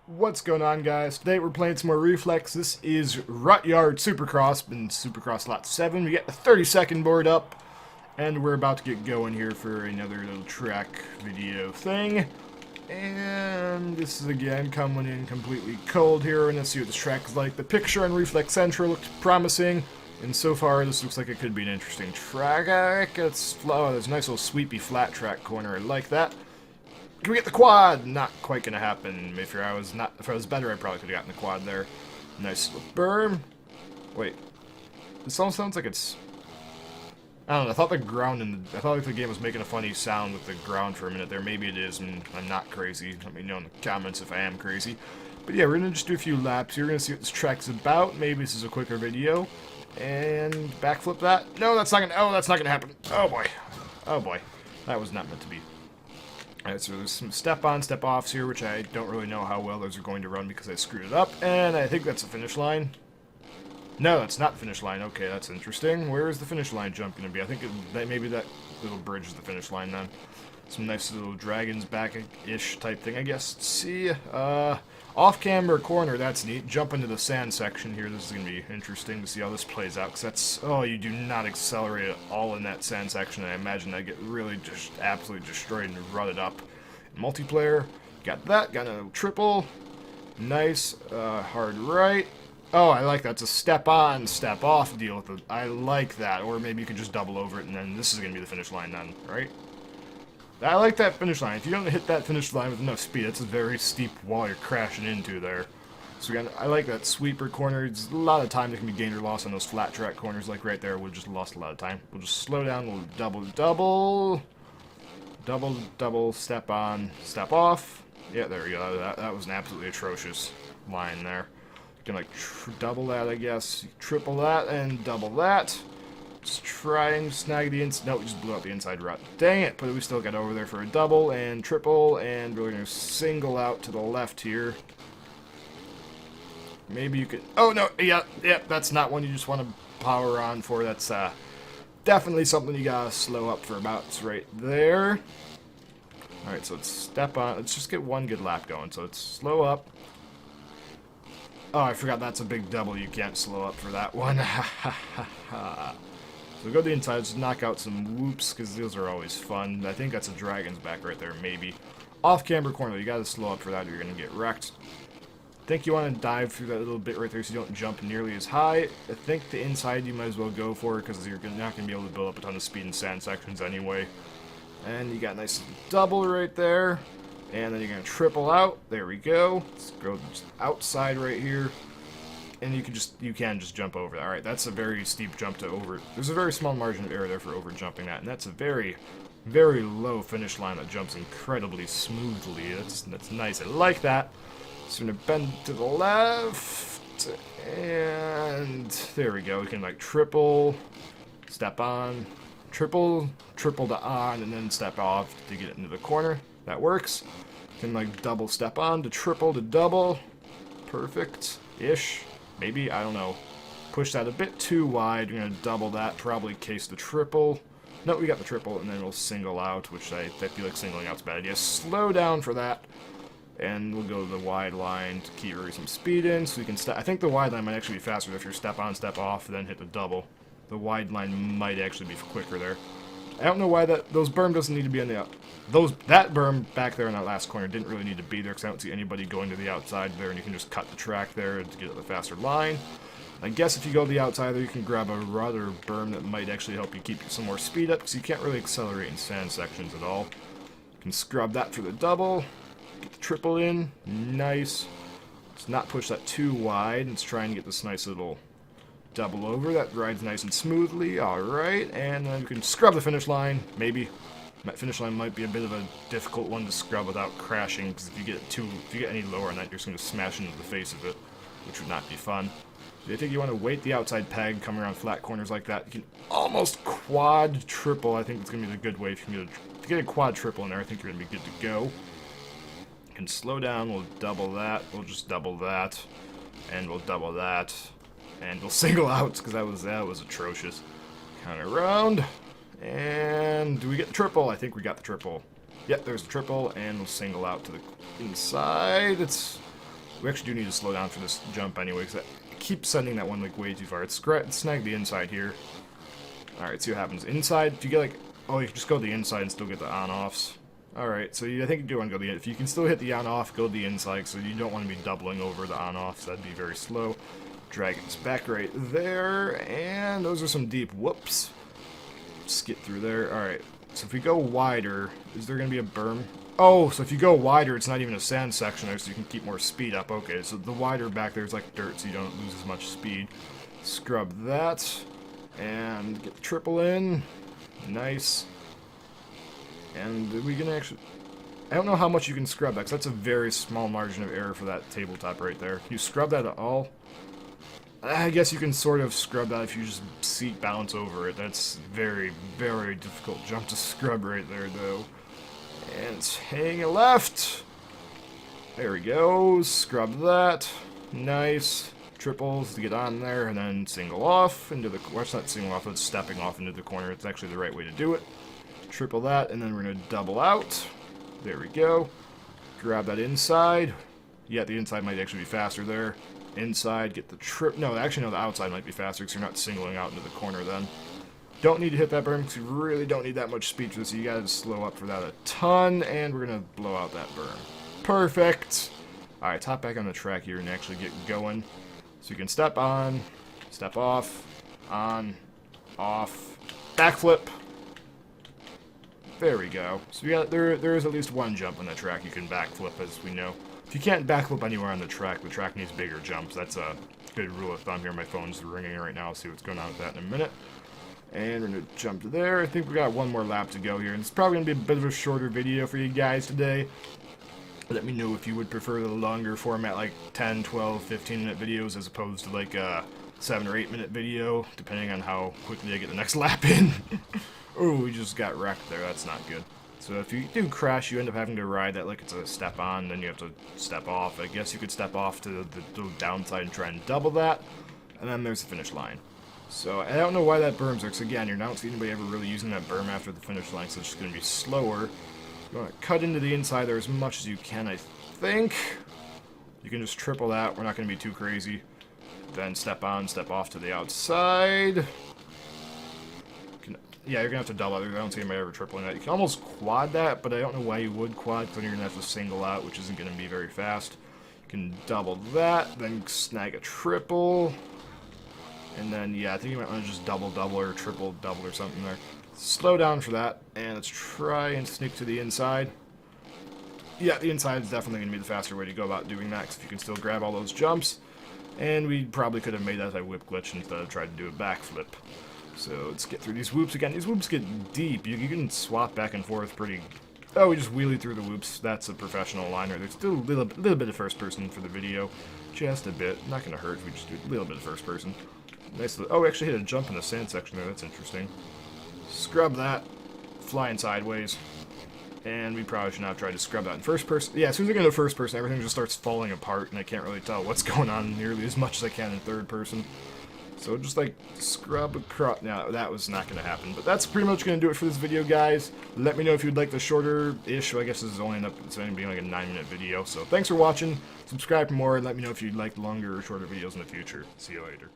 What's going on, guys? Today we're playing some more Reflex. This is Rutyard Supercross in Supercross Lot 7. We got the 30-second board up, and we're about to get going here for another little track video thing. And this is again coming in completely cold here, and let's see what this track is like. The picture on Reflex Central looked promising, and so far this looks like it could be an interesting track. It's oh, there's a nice little sweepy flat track corner. I like that. Can we get the quad? Not quite gonna happen. If I was better, I probably could have gotten the quad there. Nice little berm. Wait, this almost sounds like it's. I don't know. I thought the ground I thought like the game was making a funny sound with the ground for a minute there. Maybe it is, and I'm not crazy. Let me know in the comments if I am crazy. But yeah, we're gonna just do a few laps. You're gonna see what this track's about. Maybe this is a quicker video. And backflip that. No, that's not gonna. Oh, that's not gonna happen. Oh boy. Oh boy. That was not meant to be. Alright, so there's some step-on, step-offs here, which I don't really know how well those are going to run because I screwed it up, and I think that's the finish line. No, that's not the finish line. Okay, that's interesting. Where is the finish line jump going to be? I think maybe that little bridge is the finish line then. Some nice little dragons back-ish type thing, I guess. Let's see. Off-camber corner, that's neat. Jump into the sand section here. This is going to be interesting to see how this plays out, because that's... Oh, you do not accelerate at all in that sand section. I imagine I get really just absolutely destroyed and rutted up. Multiplayer, got that. Got a triple. Nice. Hard right. Oh, I like that. It's a step-on, step-off deal with it. I like that. Or maybe you can just double over it, and then this is going to be the finish line then, right? I like that finish line. If you don't hit that finish line with enough speed, it's a very steep wall you're crashing into there. So again, I like that sweeper corner. It's a lot of time that can be gained or lost on those flat track corners, like right there. We just lost a lot of time. We'll just slow down. We'll double, step on, step off. Yeah, there we go. That was an absolutely atrocious line there. You can like double that, I guess. Triple that and double that. Just try and snag the inside. Nope, we just blew up the inside rut. Dang it, but we still got over there for a double and triple, and we're going to single out to the left here. Maybe you could... Oh, no, yeah, that's not one you just want to power on for. That's definitely something you gotta slow up for about. It's right there. Alright, so let's step on. Let's just get one good lap going. So let's slow up. Oh, I forgot that's a big double. You can't slow up for that one. So go to the inside, just knock out some whoops, because those are always fun. I think that's a dragon's back right there, maybe. Off-camber corner, you gotta slow up for that or you're gonna get wrecked. I think you want to dive through that little bit right there so you don't jump nearly as high. I think the inside you might as well go for, because you're not going to be able to build up a ton of speed in sand sections anyway. And you got a nice double right there. And then you're going to triple out. There we go. Let's go just outside right here. And you can just jump over that. Alright, that's a very steep jump to over. There's a very small margin of error there for over jumping that. And that's a very, very low finish line that jumps incredibly smoothly. That's nice. I like that. So I'm going to bend to the left. And there we go. We can like triple, step on, triple to on, and then step off to get into the corner. That works. Can like double step on to triple to double. Perfect-ish. Maybe, I don't know. Push that a bit too wide. We're going to double that, probably case the triple. No, we got the triple, and then we'll single out, which I feel like singling out's a bad idea. Slow down for that. And we'll go to the wide line to keep some speed in, so we can I think the wide line might actually be faster if you're step on, step off, then hit the double. The wide line might actually be quicker there. I don't know why those berm doesn't need to be on the that berm back there in that last corner didn't really need to be there, because I don't see anybody going to the outside there, and you can just cut the track there to get the faster line. I guess if you go to the outside there, you can grab a rudder berm that might actually help you keep some more speed up, because you can't really accelerate in sand sections at all. You can scrub that for the double. Get the triple in. Nice. Let's not push that too wide. Let's try and get this nice little double over. That rides nice and smoothly. Alright. And then you can scrub the finish line. Maybe. That finish line might be a bit of a difficult one to scrub without crashing, because if you get any lower on that, you're just going to smash into the face of it, which would not be fun. So I think you want to weight the outside peg, come around flat corners like that. You can almost quad triple. I think it's going to be the good way. If you get a quad triple in there, I think you're going to be good to go. Can slow down, we'll double that, we'll just double that, and we'll double that, and we'll single out, because that was atrocious. Count around, and do we get the triple? I think we got the triple. Yep, there's the triple, and we'll single out to the inside. It's We actually do need to slow down for this jump anyway, because I keep sending that one like way too far. It's snag the inside here. Alright, see what happens. Inside, if you get like, oh, you can just go to the inside and still get the on-offs. Alright, so I think you do want to go if you can still hit the on-off, go to the inside, so you don't want to be doubling over the on-offs. That'd be very slow. Dragons back right there, and those are some deep whoops. Just get through there. Alright, so if we go wider, is there going to be a berm? Oh, so if you go wider, it's not even a sand section there, so you can keep more speed up. Okay, so the wider back there is like dirt, so you don't lose as much speed. Scrub that, and get the triple in. Nice. And we can actually... I don't know how much you can scrub that, because that's a very small margin of error for that tabletop right there. Can you scrub that at all? I guess you can sort of scrub that if you just seat bounce over it. That's very, very difficult jump to scrub right there, though. And it's hanging left. There we go. Scrub that. Nice. Triples to get on there, and then single off into the... Well, it's not single off, it's stepping off into the corner. It's actually the right way to do it. Triple that, and then we're going to double out. There we go. Grab that inside. Yeah, the inside might actually be faster there. Inside, get the trip. No, actually, no, the outside might be faster because you're not singling out into the corner then. Don't need to hit that berm because you really don't need that much speed for this. So you got to slow up for that a ton, and we're going to blow out that berm. Perfect. All right, hop back on the track here and actually get going. So you can step on, step off, on, off, backflip. There we go. So we got there is at least one jump on the track you can backflip, as we know. If you can't backflip anywhere on the track needs bigger jumps. That's a good rule of thumb here. My phone's ringing right now. I'll see what's going on with that in a minute. And we're going to jump to there. I think we got one more lap to go here. And it's probably going to be a bit of a shorter video for you guys today. Let me know if you would prefer the longer format, like 10, 12, 15-minute videos, as opposed to like a 7 or 8-minute video, depending on how quickly I get the next lap in. Oh, we just got wrecked there. That's not good. So if you do crash, you end up having to ride that like it's a step on, then you have to step off. I guess you could step off to the downside and try and double that, and then there's the finish line. So I don't know why that berm's there, because again, you're not seeing anybody ever really using that berm after the finish line, so it's just going to be slower. You want to cut into the inside there as much as you can, I think. You can just triple that. We're not going to be too crazy. Then step on, step off to the outside. Yeah, you're going to have to double it. I don't see anybody ever tripling that. You can almost quad that, but I don't know why you would quad, because then you're going to have to single out, which isn't going to be very fast. You can double that, then snag a triple. And then, yeah, I think you might want to just double or triple double or something there. Slow down for that, and let's try and sneak to the inside. Yeah, the inside is definitely going to be the faster way to go about doing that, because if you can still grab all those jumps. And we probably could have made that a whip glitch instead of trying to do a backflip. So let's get through these whoops again. These whoops get deep. You can swap back and forth pretty... Oh, we just wheelie through the whoops. That's a professional liner. There's still a little bit of first person for the video. Just a bit. Not going to hurt if we just do a little bit of first person. Nice. Oh, we actually hit a jump in the sand section there. That's interesting. Scrub that. Flying sideways. And we probably should not try to scrub that in first person. Yeah, as soon as I get into first person, everything just starts falling apart, and I can't really tell what's going on nearly as much as I can in third person. So just like scrub across. Now that was not going to happen, but that's pretty much going to do it for this video, guys. Let me know if you'd like the shorter-ish. I guess this is only end up being like a 9-minute video. So thanks for watching. Subscribe for more, and let me know if you'd like longer or shorter videos in the future. See you later.